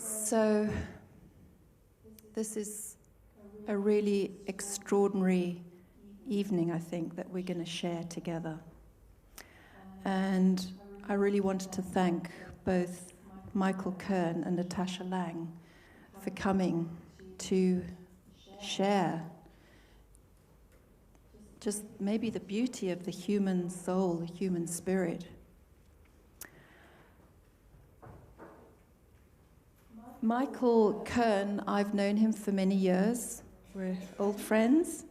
So this is a really extraordinary evening, I think, that we're going to share together. And I really wanted to thank both Michael Kern and Natascha Laing for coming to share just maybe the beauty of the human soul, the human spirit. Michael Kern, I've known him for many years. We're old friends.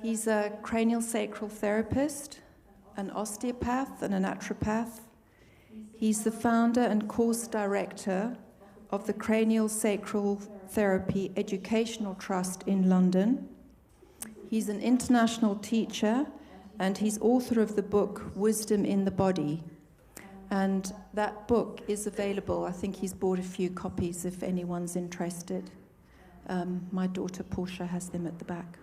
He's a cranial-sacral therapist, an osteopath and a naturopath. He's the founder and course director of the Cranial-Sacral Therapy Educational Trust in London. He's an international teacher, and he's author of the book Wisdom in the Body. And that book is available. I think he's bought a few copies if anyone's interested. My daughter Portia has them at the back.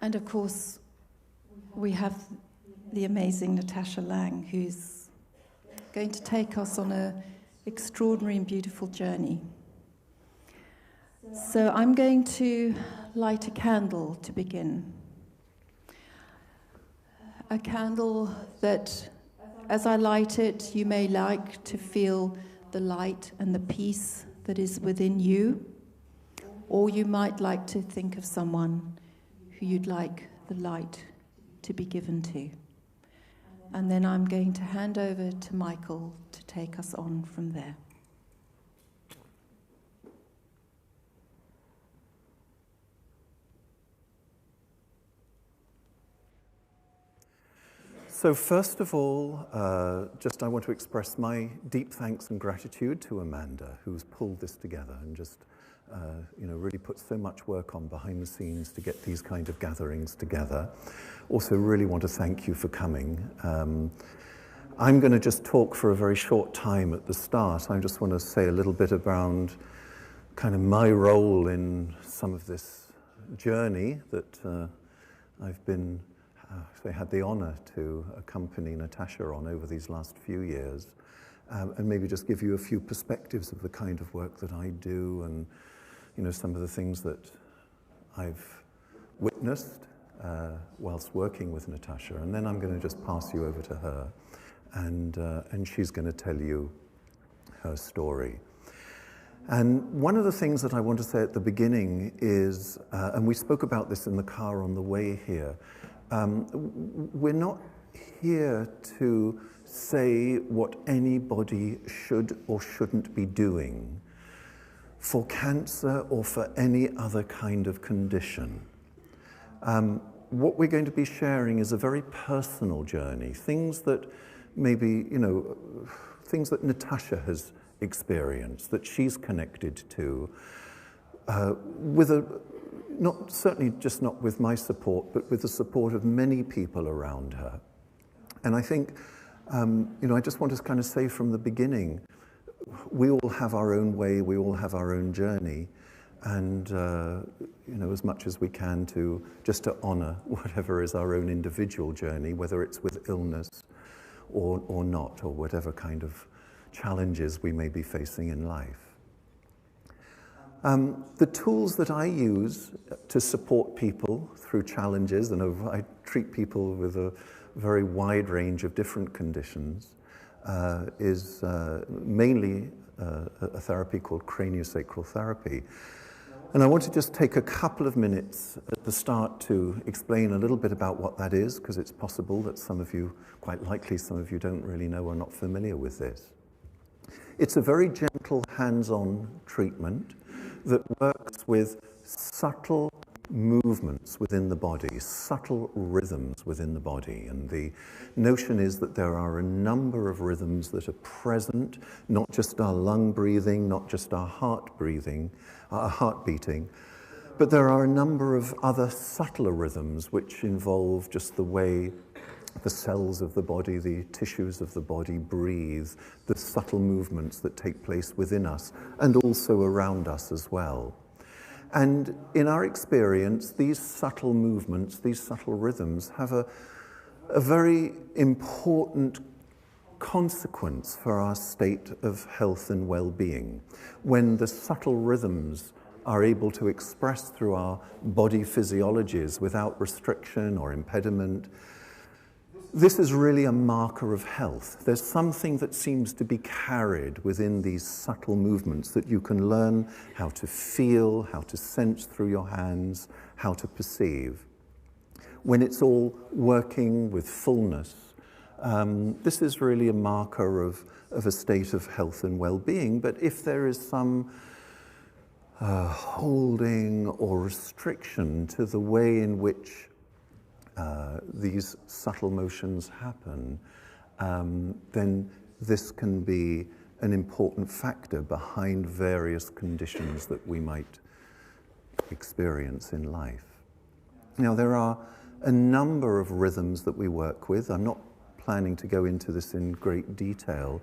And of course, we have the amazing Natascha Laing, who's going to take us on an extraordinary and beautiful journey. So I'm going to light a candle to begin. A candle that, as I light it, you may like to feel the light and the peace that is within you, or you might like to think of someone who you'd like the light to be given to. And then I'm going to hand over to Michael to take us on from there. So first of all, I want to express my deep thanks and gratitude to Amanda, who's pulled this together and just, really put so much work on behind the scenes to get these kind of gatherings together. Also, really want to thank you for coming. I'm going to just talk for a very short time at the start. I just want to say a little bit around kind of my role in some of this journey that I've been had the honor to accompany Natascha on over these last few years, and maybe just give you a few perspectives of the kind of work that I do and, some of the things that I've witnessed whilst working with Natascha. And then I'm going to just pass you over to her, and she's going to tell you her story. And one of the things that I want to say at the beginning is, and we spoke about this in the car on the way here, we're not here to say what anybody should or shouldn't be doing for cancer or for any other kind of condition. What we're going to be sharing is a very personal journey, things that maybe, things that Natascha has experienced, that she's connected to, certainly just not with my support, but with the support of many people around her. And I think, I just want to kind of say from the beginning, we all have our own way, we all have our own journey, and, as much as we can to honor whatever is our own individual journey, whether it's with illness or not, or whatever kind of challenges we may be facing in life. The tools that I use to support people through challenges, and I treat people with a very wide range of different conditions, is mainly a therapy called craniosacral therapy. And I want to just take a couple of minutes at the start to explain a little bit about what that is, because it's possible that quite likely some of you don't really know or are not familiar with this. It's a very gentle, hands-on treatment that works with subtle movements within the body, subtle rhythms within the body. And the notion is that there are a number of rhythms that are present, not just our lung breathing, not just our heart beating, but there are a number of other subtler rhythms which involve just the way the cells of the body, the tissues of the body breathe, the subtle movements that take place within us and also around us as well. And in our experience, these subtle movements, these subtle rhythms have a very important consequence for our state of health and well-being when the subtle rhythms are able to express through our body physiologies without restriction or impediment. This is really a marker of health. There's something that seems to be carried within these subtle movements that you can learn how to feel, how to sense through your hands, how to perceive. When it's all working with fullness, this is really a marker of a state of health and well-being. But if there is some holding or restriction to the way in which these subtle motions happen, then this can be an important factor behind various conditions that we might experience in life. Now, there are a number of rhythms that we work with. I'm not planning to go into this in great detail,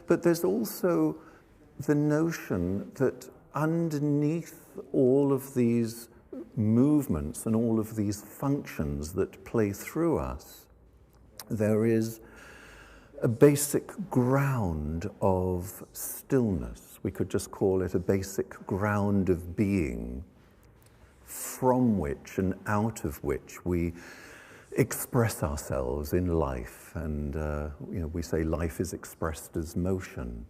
but there's also the notion that underneath all of these movements and all of these functions that play through us, there is a basic ground of stillness. We could just call it a basic ground of being, from which and out of which we express ourselves in life. And we say life is expressed as motion.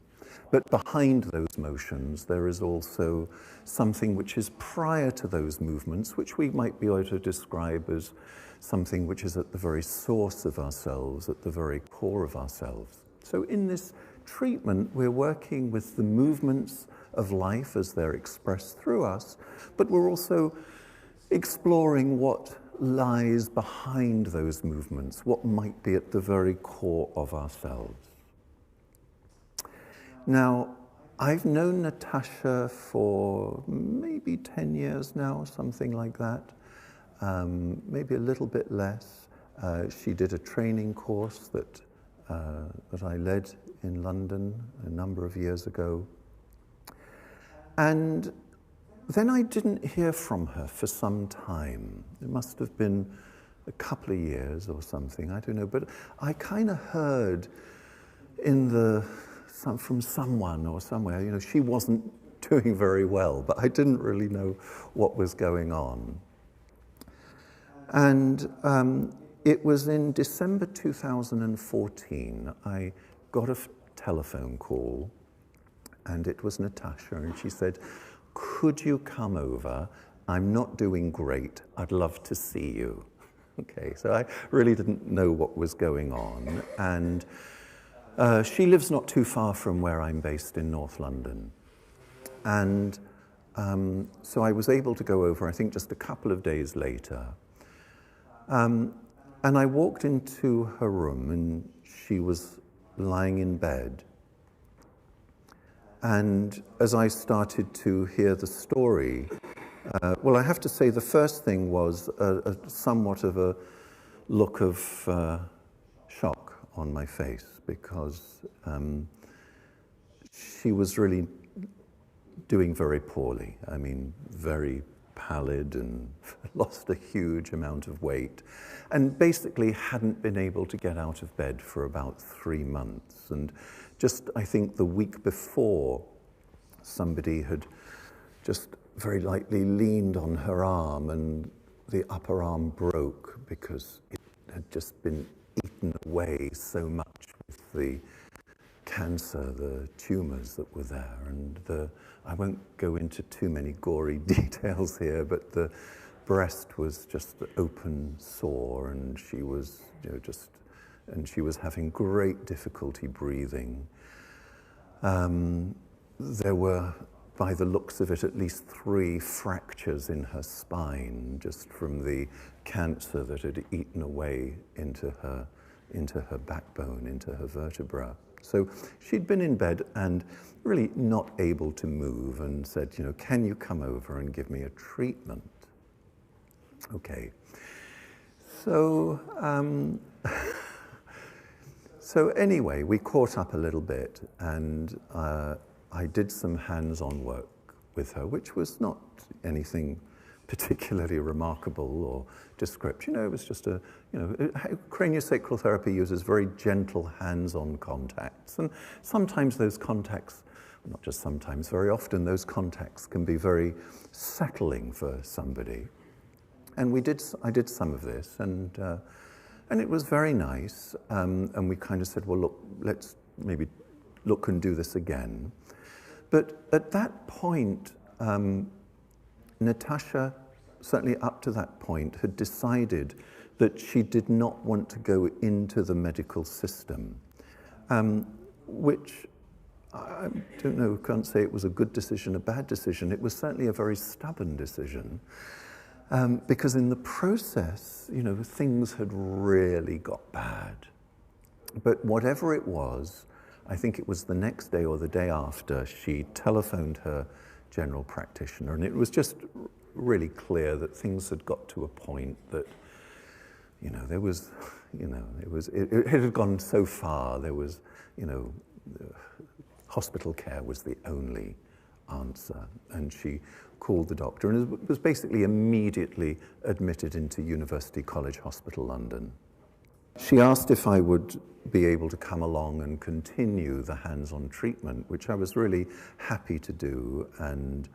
But behind those motions, there is also something which is prior to those movements, which we might be able to describe as something which is at the very source of ourselves, at the very core of ourselves. So in this treatment, we're working with the movements of life as they're expressed through us, but we're also exploring what lies behind those movements, what might be at the very core of ourselves. Now, I've known Natascha for maybe 10 years now, something like that, maybe a little bit less. She did a training course that I led in London a number of years ago. And then I didn't hear from her for some time. It must have been a couple of years or something, I don't know. But I kind of heard from someone or somewhere, she wasn't doing very well, but I didn't really know what was going on. And it was in December 2014, I got a telephone call, and it was Natascha, and she said, "Could you come over? I'm not doing great. I'd love to see you." Okay, so I really didn't know what was going on. And she lives not too far from where I'm based in North London. And so I was able to go over, I think, just a couple of days later. And I walked into her room, and she was lying in bed. And as I started to hear the story, well, I have to say the first thing was somewhat of a look of shock on my face, because she was really doing very poorly. I mean, very pallid and lost a huge amount of weight, and basically hadn't been able to get out of bed for about 3 months. And just, I think, the week before, somebody had just very lightly leaned on her arm, and the upper arm broke because it had just been eaten away so much with the cancer, the tumours that were there. And I won't go into too many gory details here, but the breast was just open sore, and she was she was having great difficulty breathing. There were, by the looks of it, at least 3 fractures in her spine, just from the cancer that had eaten away into her backbone, into her vertebra. So she'd been in bed and really not able to move, and said, "Can you come over and give me a treatment?" Okay. So, so anyway, we caught up a little bit, and I did some hands-on work with her, which was not anything particularly remarkable or descriptive. You know, it was just craniosacral therapy uses very gentle hands-on contacts, and sometimes those contacts, not just sometimes, very often those contacts can be very settling for somebody. And I did some of this, and it was very nice. And we kind of said, well, look, let's maybe look and do this again. But at that point, Natascha, certainly up to that point, had decided that she did not want to go into the medical system, which I don't know, can't say it was a good decision, a bad decision. It was certainly a very stubborn decision, because in the process, you know, things had really got bad. But whatever it was, I think it was the next day or the day after, she telephoned her general practitioner, and it was just really clear that things had got to a point that, you know, there was, you know, it had gone so far, there was, you know, hospital care was the only answer. And she called the doctor and was basically immediately admitted into University College Hospital, London. She asked if I would be able to come along and continue the hands-on treatment, which I was really happy to do. And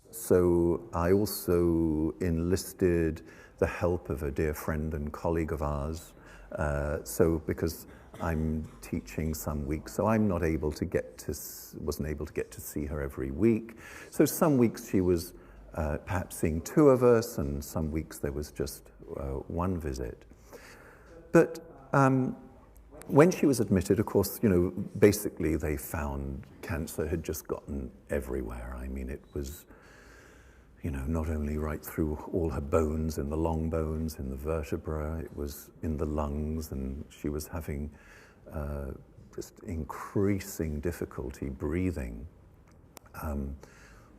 so I also enlisted the help of a dear friend and colleague of ours. So because I'm teaching some weeks, so I'm not able to wasn't able to get to see her every week. So some weeks she was perhaps seeing two of us, and some weeks there was just one visit. But when she was admitted, of course, you know, basically they found cancer had just gotten everywhere. I mean, it was, you know, not only right through all her bones, in the long bones, in the vertebra, it was in the lungs, and she was having just increasing difficulty breathing.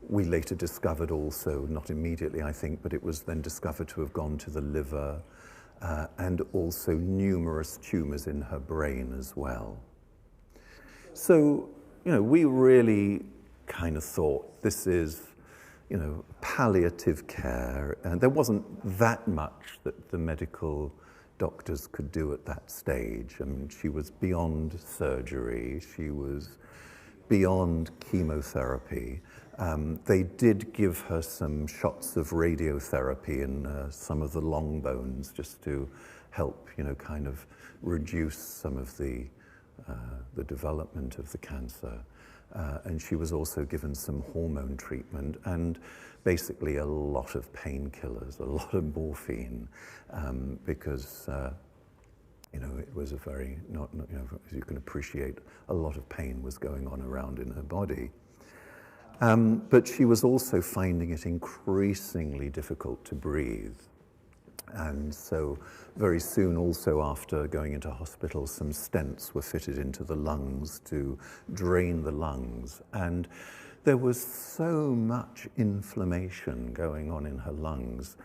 We later discovered also, not immediately I think, but it was then discovered to have gone to the liver, and also numerous tumors in her brain as well. So, you know, we really kind of thought this is, you know, palliative care, and there wasn't that much that the medical doctors could do at that stage. I mean, she was beyond surgery, she was beyond chemotherapy. They did give her some shots of radiotherapy in some of the long bones just to help, you know, kind of reduce some of the development of the cancer. And she was also given some hormone treatment and basically a lot of painkillers, a lot of morphine, because you know, it was a very, you know, as you can appreciate, a lot of pain was going on around in her body. But she was also finding it increasingly difficult to breathe. And so very soon also after going into hospital, some stents were fitted into the lungs to drain the lungs. And there was so much inflammation going on in her lungs.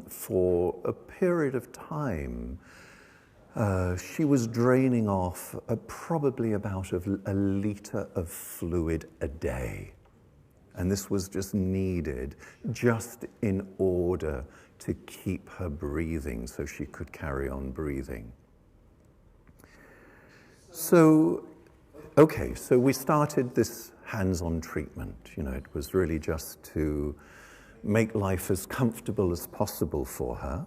For a period of time, she was draining off probably about a litre of fluid a day. And this was just needed just in order to keep her breathing so she could carry on breathing. So, okay, so we started this hands-on treatment. You know, it was really just to make life as comfortable as possible for her.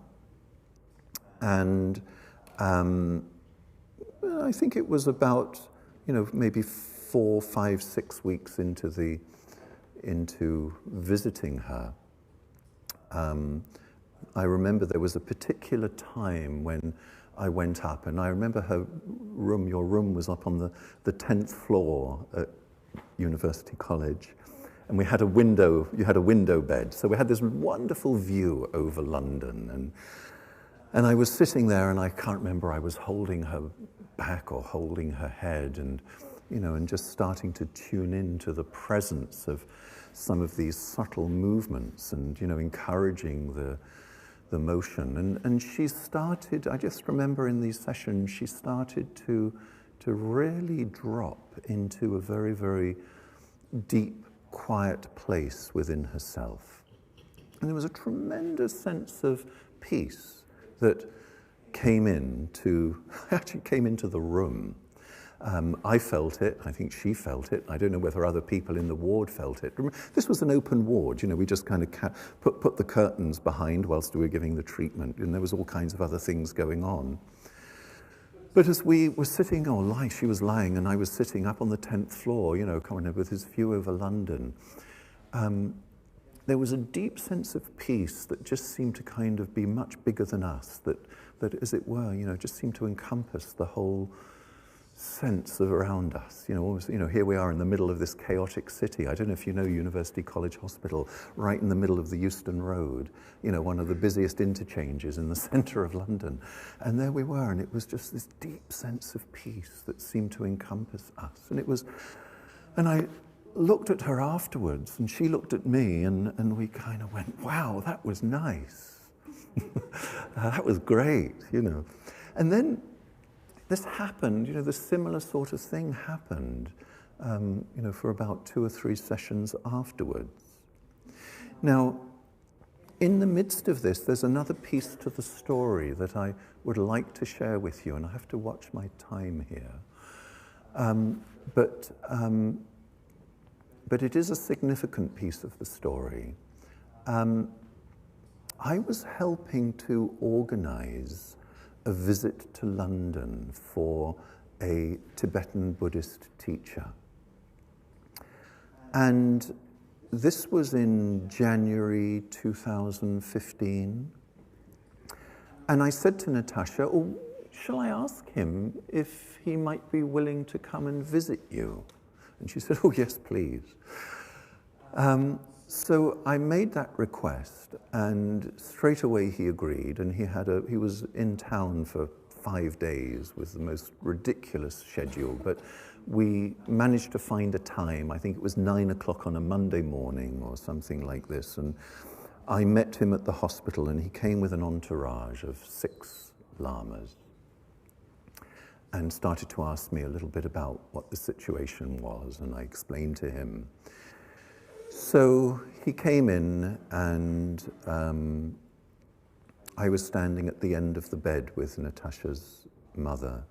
And I think it was about, you know, maybe 4, 5, 6 weeks into visiting her. I remember there was a particular time when I went up, and I remember her room, your room was up on the 10th floor at University College, and we had a window, you had a window bed, so we had this wonderful view over London, and I was sitting there, and I can't remember, I was holding her back or holding her head, and, you know, and just starting to tune into the presence of some of these subtle movements and, you know, encouraging the motion. And she started, I just remember in these sessions, she started to really drop into a very, very deep, quiet place within herself. And there was a tremendous sense of peace that actually came into the room. I felt it, I think she felt it. I don't know whether other people in the ward felt it. This was an open ward, we just kind of put the curtains behind whilst we were giving the treatment, and there was all kinds of other things going on. But as we were sitting, she was lying, and I was sitting up on the 10th floor, kind of with this view over London, there was a deep sense of peace that just seemed to kind of be much bigger than us, that as it were, just seemed to encompass the whole sense of around us. Here we are in the middle of this chaotic city. I don't know if you know University College Hospital, right in the middle of the Euston Road, one of the busiest interchanges in the centre of London. And there we were, and it was just this deep sense of peace that seemed to encompass us. And I looked at her afterwards, and she looked at me, and we kind of went, wow, that was nice. That was great, And then this happened, this similar sort of thing happened, for about 2 or 3 sessions afterwards. Now, in the midst of this, there's another piece to the story that I would like to share with you, and I have to watch my time here. But it is a significant piece of the story. I was helping to organize a visit to London for a Tibetan Buddhist teacher. And this was in January 2015. And I said to Natascha, shall I ask him if he might be willing to come and visit you? And she said, yes, please. So I made that request, and straight away he agreed, and he was in town for 5 days with the most ridiculous schedule, but we managed to find a time. I think it was 9 o'clock on a Monday morning or something like this, and I met him at the hospital, and he came with an entourage of 6 lamas and started to ask me a little bit about what the situation was, and I explained to him. So he came in, and I was standing at the end of the bed with Natascha's mother,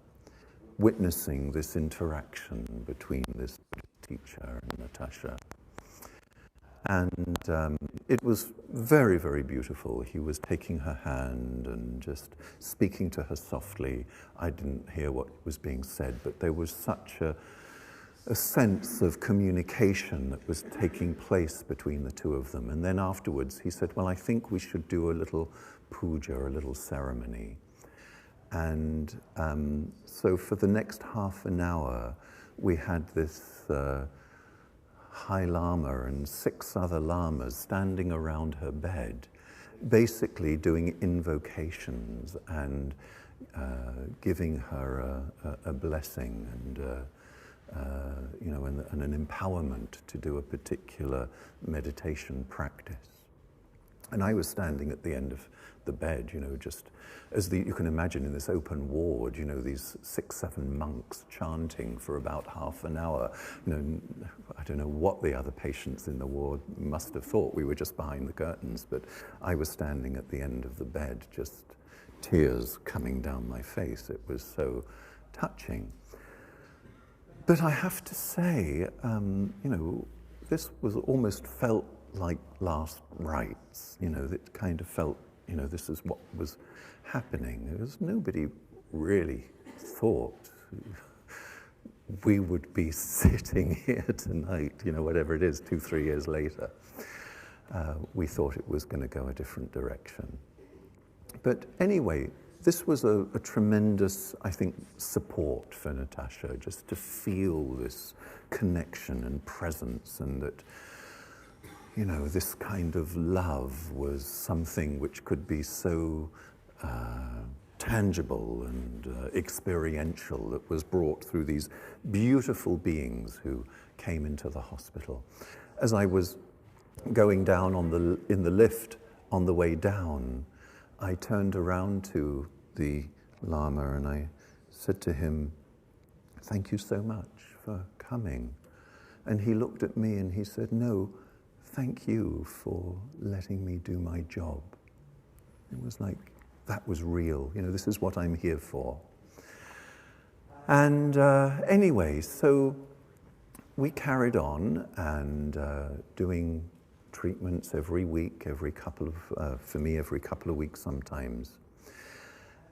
witnessing this interaction between this teacher and Natascha. And it was very, very beautiful. He was taking her hand and just speaking to her softly. I didn't hear what was being said, but there was such a sense of communication that was taking place between the two of them. And then afterwards he said, well, I think we should do a little puja, a little ceremony. And so for the next half an hour, we had this High Lama and 6 other lamas standing around her bed, basically doing invocations and giving her a blessing and and an empowerment to do a particular meditation practice. And I was standing at the end of the bed, just as you can imagine in this open ward, these 6, 7 monks chanting for about half an hour. I don't know what the other patients in the ward must have thought. We were just behind the curtains, but I was standing at the end of the bed, just tears coming down my face. It was so touching. But I have to say, this was almost felt like last rites. It kind of felt, this is what was happening. Nobody really thought we would be sitting here tonight, whatever it is, 2, 3 years later. We thought it was going to go a different direction. But anyway, this was a tremendous, I think, support for Natascha, just to feel this connection and presence, and that, this kind of love was something which could be so tangible and experiential, that was brought through these beautiful beings who came into the hospital. As I was going down in the lift on the way down, I turned around to the Lama and I said to him, "Thank you so much for coming." And he looked at me and he said, "No, thank you for letting me do my job. It was like, that was real. You know, this is what I'm here for. And anyway, so we carried on and doing treatments every week, every couple of weeks sometimes.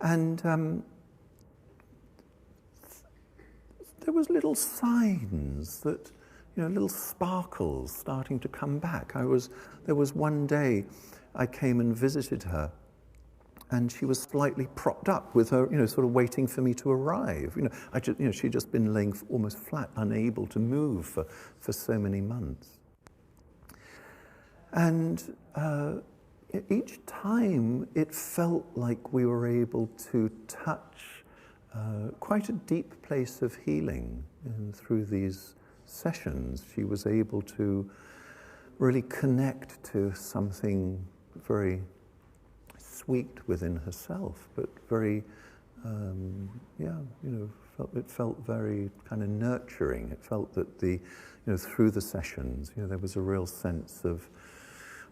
And there was little signs that, you know, little sparkles starting to come back. There was one day I came and visited her, and she was slightly propped up with her, you know, sort of waiting for me to arrive. You know, she'd just been laying almost flat, unable to move for so many months. And each time it felt like we were able to touch quite a deep place of healing. And through these sessions, she was able to really connect to something very sweet within herself, but very, it felt very kind of nurturing. It felt that through the sessions, there was a real sense of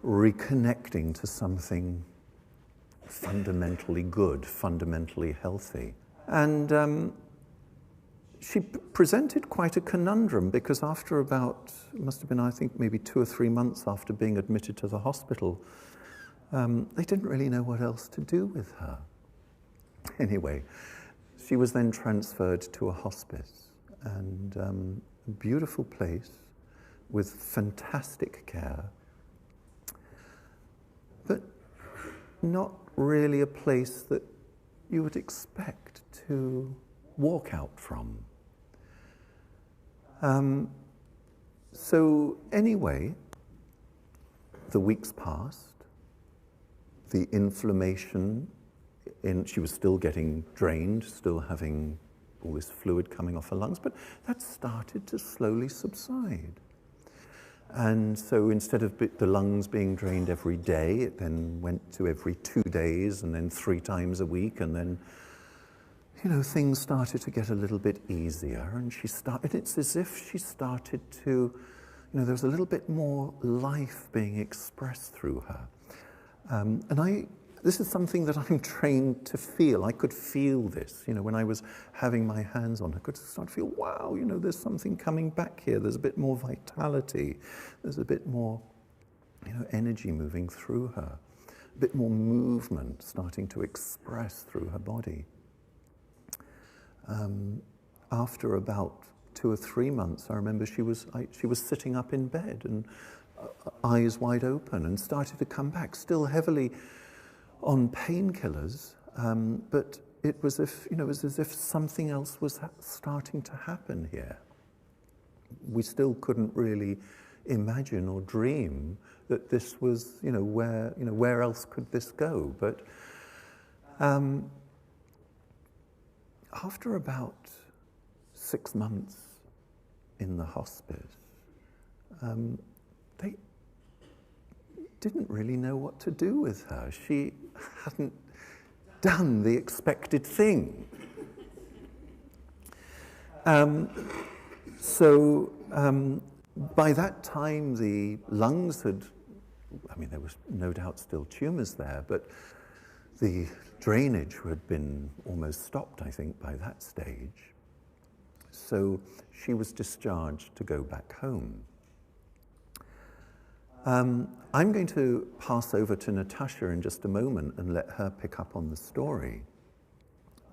reconnecting to something fundamentally good, fundamentally healthy. And she presented quite a conundrum, because after about, it must have been, I think, maybe 2 or 3 months after being admitted to the hospital, they didn't really know what else to do with her. Anyway, she was then transferred to a hospice, and a beautiful place with fantastic care, but not really a place that you would expect to walk out from. So anyway, the weeks passed. The inflammation, she was still getting drained, still having all this fluid coming off her lungs, but that started to slowly subside. And so instead of the lungs being drained every day, it then went to every 2 days, and then 3 times a week, and then, things started to get a little bit easier, and it's as if she started to, there was a little bit more life being expressed through her. This is something that I'm trained to feel. I could feel this, when I was having my hands on her. I could start to feel, wow, there's something coming back here. There's a bit more vitality. There's a bit more, energy moving through her. A bit more movement starting to express through her body. After about 2 or 3 months, I remember she was sitting up in bed and eyes wide open, and started to come back, still heavily on painkillers, but it was as if something else was starting to happen here. We still couldn't really imagine or dream that this was, where else could this go? But after about 6 months in the hospice, they didn't really know what to do with her. She hadn't done the expected thing. So by that time, the lungs there was no doubt still tumours there, but the drainage had been almost stopped, I think, by that stage. So she was discharged to go back home. I'm going to pass over to Natascha in just a moment and let her pick up on the story.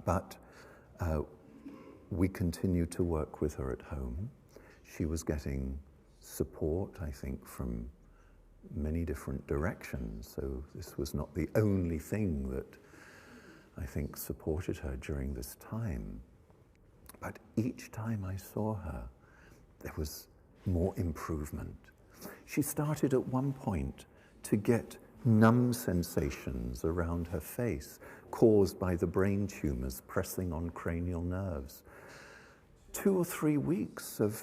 But we continued to work with her at home. She was getting support, I think, from many different directions. So this was not the only thing that I think supported her during this time. But each time I saw her, there was more improvement. She started at one point to get numb sensations around her face caused by the brain tumours pressing on cranial nerves. 2 or 3 weeks of,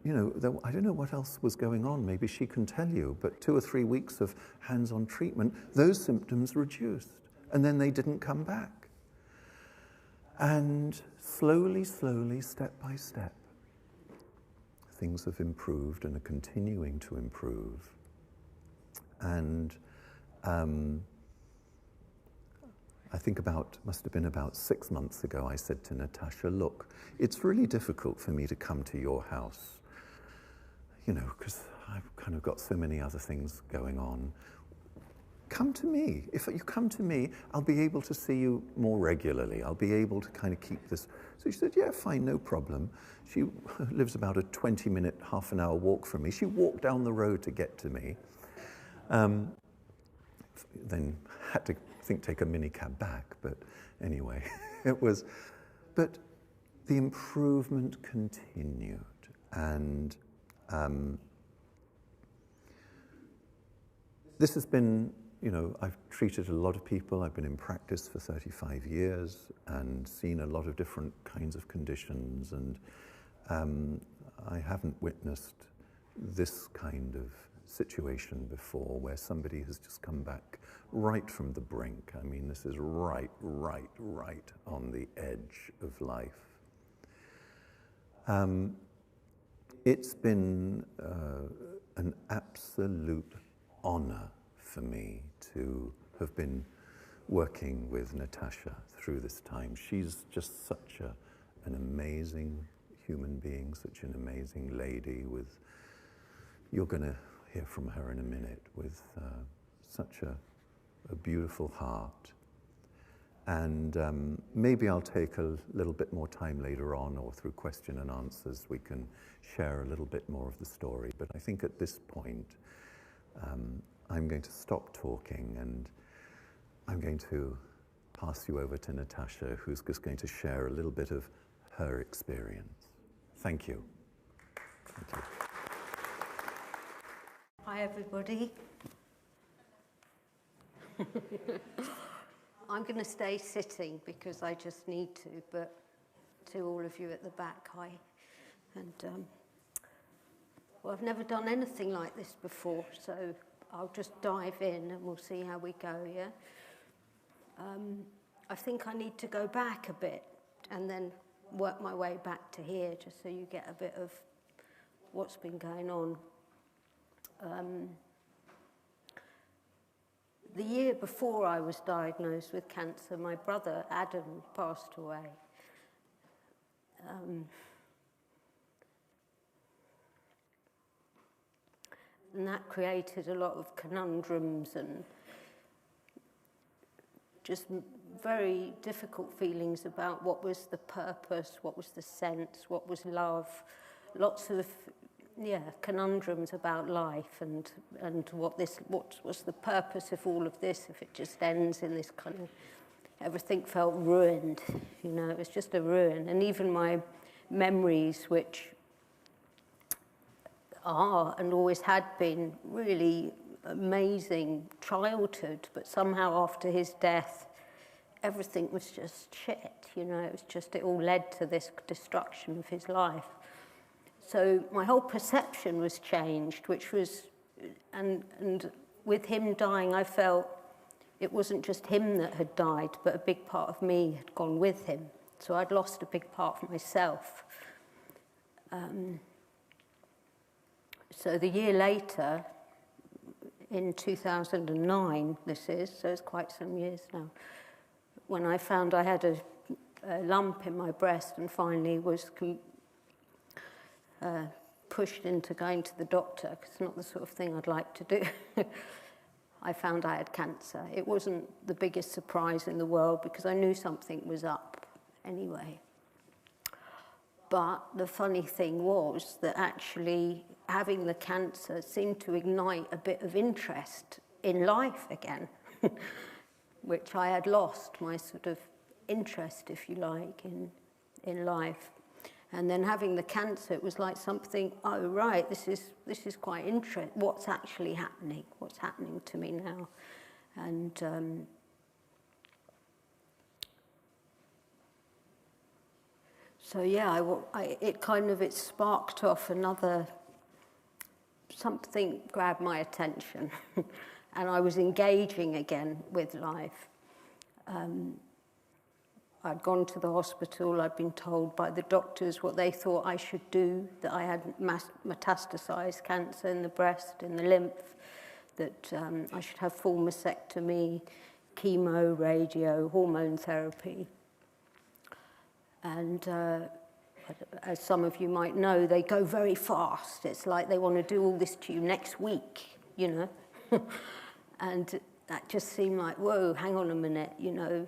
I don't know what else was going on, maybe she can tell you, but 2 or 3 weeks of hands-on treatment, those symptoms reduced, and then they didn't come back. And slowly, step by step, things have improved and are continuing to improve. And I think must have been about 6 months ago, I said to Natascha, look, it's really difficult for me to come to your house, you know, because I've kind of got so many other things going on. Come to me. If you come to me, I'll be able to see you more regularly. I'll be able to kind of keep this. So she said, yeah, fine, no problem. She lives about a 20-minute, half-an-hour walk from me. She walked down the road to get to me. Then had to, I think, take a minicab back, but anyway, but the improvement continued, and this has been, you know, I've treated a lot of people. I've been in practice for 35 years and seen a lot of different kinds of conditions, and I haven't witnessed this kind of situation before where somebody has just come back right from the brink. I mean, this is right on the edge of life. It's been an absolute honor for me to have been working with Natascha through this time. She's just such an amazing human being, such an amazing lady with, you're going to hear from her in a minute, with such a beautiful heart. And maybe I'll take a little bit more time later on, or through question and answers, we can share a little bit more of the story. But I think at this point, I'm going to stop talking, and I'm going to pass you over to Natascha, who's just going to share a little bit of her experience. Thank you. Thank you. Hi, everybody. I'm going to stay sitting because I just need to, but to all of you at the back, hi. And, well, I've never done anything like this before, so I'll just dive in and we'll see how we go, yeah? I think I need to go back a bit and then work my way back to here, just so you get a bit of what's been going on. The year before I was diagnosed with cancer, my brother Adam passed away. And that created a lot of conundrums and just very difficult feelings about what was the purpose, what was the sense, what was love. Lots of conundrums about life and what was the purpose of all of this if it just ends in this kind of, everything felt ruined, you know, it was just a ruin. And even my memories, which are and always had been really amazing childhood, but somehow after his death, everything was just shit, you know, it all led to this destruction of his life. So my whole perception was changed, which was, and with him dying, I felt it wasn't just him that had died, but a big part of me had gone with him. So I'd lost a big part of myself. So the year later, in 2009, this is, so it's quite some years now, when I found I had a lump in my breast and finally was pushed into going to the doctor, because it's not the sort of thing I'd like to do. I found I had cancer. It wasn't the biggest surprise in the world because I knew something was up anyway. But the funny thing was that actually having the cancer seemed to ignite a bit of interest in life again, which I had lost, my sort of interest, if you like, in life. And then having the cancer, it was like something, oh, right, this is quite interesting. What's actually happening? What's happening to me now? And so, yeah, it sparked off another, something grabbed my attention. And I was engaging again with life. I'd gone to the hospital, I'd been told by the doctors what they thought I should do, that I had metastasized cancer in the breast, in the lymph. that I should have full mastectomy, chemo, radio, hormone therapy. And as some of you might know, they go very fast. It's like they want to do all this to you next week, you know. And that just seemed like, whoa, hang on a minute, you know.